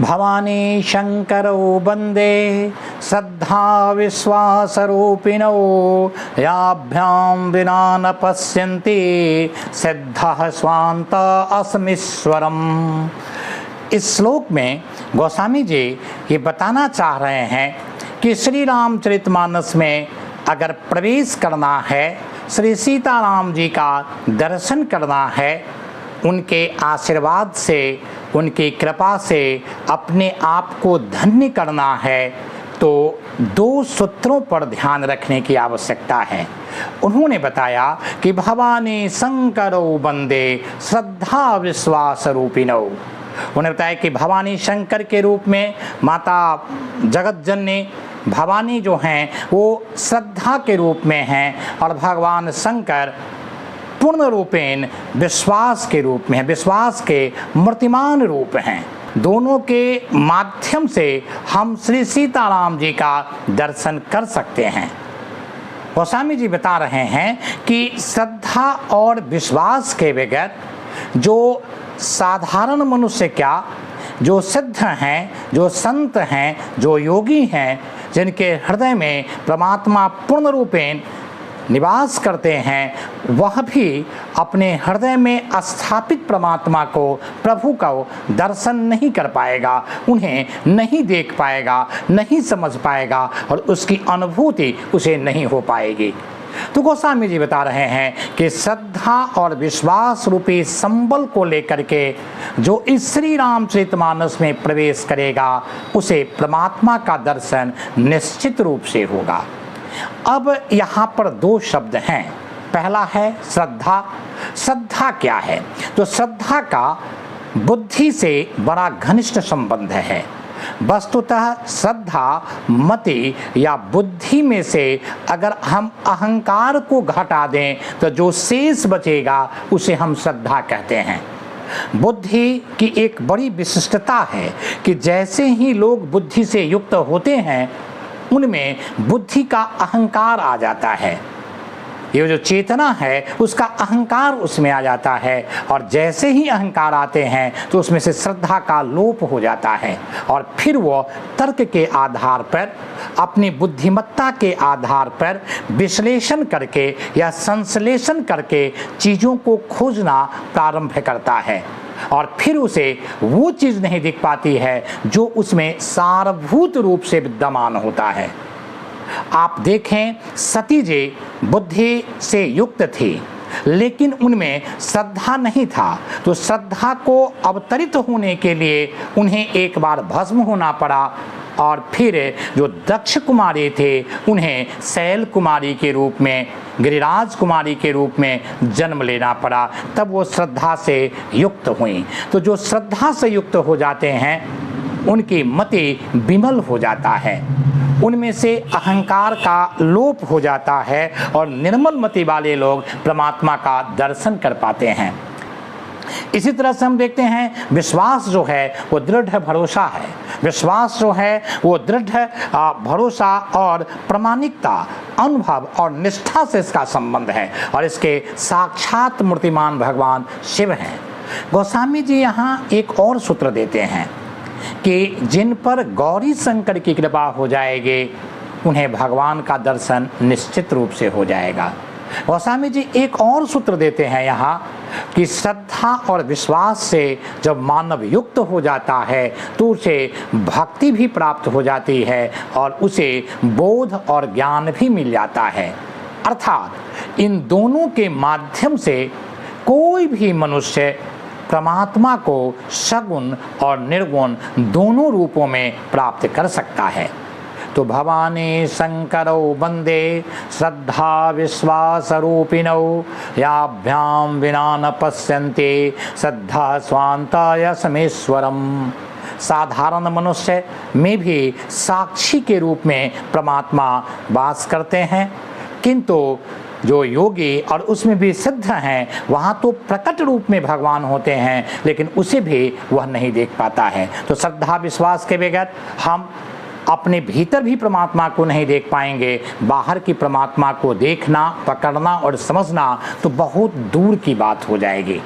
भवानी शंकरौ वंदे श्रद्धा विश्वासरूपिणौ याभ्यां विना न पश्यन्ति सिद्धः स्वान्ता अस्मीश्वरम्। इस श्लोक में गोस्वामी जी ये बताना चाह रहे हैं कि श्री रामचरितमानस में अगर प्रवेश करना है, श्री सीताराम जी का दर्शन करना है, उनके आशीर्वाद से, उनकी कृपा से अपने आप को धन्य करना है, तो दो सूत्रों पर ध्यान रखने की आवश्यकता है। उन्होंने बताया कि भवानी शंकरौ वंदे श्रद्धा विश्वास रूपिणौ। उन्होंने बताया कि भवानी शंकर के रूप में माता जगत जननी भवानी जो हैं वो श्रद्धा के रूप में हैं और भगवान शंकर पूर्ण रूपेण विश्वास के रूप में है, विश्वास के मूर्तिमान रूप हैं। दोनों के माध्यम से हम श्री सीताराम जी का दर्शन कर सकते हैं। गोस्वामी जी बता रहे हैं कि श्रद्धा और विश्वास के बगैर जो साधारण मनुष्य क्या, जो सिद्ध हैं, जो संत हैं, जो योगी हैं, जिनके हृदय में परमात्मा पूर्ण रूपेण निवास करते हैं, वह भी अपने हृदय में स्थापित परमात्मा को, प्रभु को दर्शन नहीं कर पाएगा, उन्हें नहीं देख पाएगा, नहीं समझ पाएगा और उसकी अनुभूति उसे नहीं हो पाएगी। तो गोस्वामी जी बता रहे हैं कि श्रद्धा और विश्वास रूपी संबल को लेकर के जो इस श्री रामचरितमानस में प्रवेश करेगा उसे परमात्मा का दर्शन निश्चित रूप से होगा। अब यहाँ पर दो शब्द हैं। पहला है श्रद्धा। श्रद्धा क्या है? तो श्रद्धा का बुद्धि से बड़ा घनिष्ठ संबंध है। वस्तुतः श्रद्धा मति या बुद्धि में से अगर हम अहंकार को घटा दें तो जो शेष बचेगा उसे हम श्रद्धा कहते हैं। बुद्धि की एक बड़ी विशिष्टता है कि जैसे ही लोग बुद्धि से युक्त होते हैं उनमें बुद्धि का अहंकार आ जाता है। ये जो चेतना है उसका अहंकार उसमें आ जाता है और जैसे ही अहंकार आते हैं तो उसमें से श्रद्धा का लोप हो जाता है और फिर वो तर्क के आधार पर, अपनी बुद्धिमत्ता के आधार पर विश्लेषण करके या संश्लेषण करके चीज़ों को खोजना प्रारंभ करता है और फिर उसे वो चीज़ नहीं दिख पाती है जो उसमें सारभूत रूप से विद्यमान होता है। आप देखें, सती जी बुद्धि से युक्त थी लेकिन उनमें श्रद्धा नहीं था, तो श्रद्धा को अवतरित होने के लिए उन्हें एक बार भस्म होना पड़ा और फिर जो दक्ष कुमारी थे उन्हें शैल कुमारी के रूप में, गिरिराज कुमारी के रूप में जन्म लेना पड़ा, तब वो श्रद्धा से युक्त हुई। तो जो श्रद्धा से युक्त हो जाते हैं उनकी मति विमल हो जाता है, उनमें से अहंकार का लोप हो जाता है और निर्मल मति वाले लोग परमात्मा का दर्शन कर पाते हैं। इसी तरह से हम देखते हैं विश्वास जो है वो दृढ़ भरोसा है। विश्वास जो है वो दृढ़ भरोसा और प्रामाणिकता, अनुभव और निष्ठा से इसका संबंध है और इसके साक्षात मूर्तिमान भगवान शिव हैं। गोस्वामी जी यहाँ एक और सूत्र देते हैं कि जिन पर गौरी शंकर की कृपा हो जाएगी उन्हें भगवान का दर्शन निश्चित रूप से हो जाएगा। गोस्वामी जी एक और सूत्र देते हैं यहाँ कि श्रद्धा और विश्वास से जब मानव युक्त हो जाता है तो उसे भक्ति भी प्राप्त हो जाती है और उसे बोध और ज्ञान भी मिल जाता है। अर्थात इन दोनों के माध्यम से कोई भी मनुष्य परमात्मा को सगुण और निर्गुण दोनों रूपों में प्राप्त कर सकता है। तो भवानी शंकरौ वंदे श्रद्धा विश्वास रूपिणौ याभ्यां विना न पश्यन्ति श्रद्धा स्वान्ता यशमेश्वरम्। साधारण मनुष्य में भी साक्षी के रूप में परमात्मा वास करते हैं, किंतु जो योगी और उसमें भी सिद्ध हैं वहाँ तो प्रकट रूप में भगवान होते हैं लेकिन उसे भी वह नहीं देख पाता है। तो श्रद्धा विश्वास के बगैर हम अपने भीतर भी परमात्मा को नहीं देख पाएंगे, बाहर की परमात्मा को देखना, पकड़ना और समझना तो बहुत दूर की बात हो जाएगी।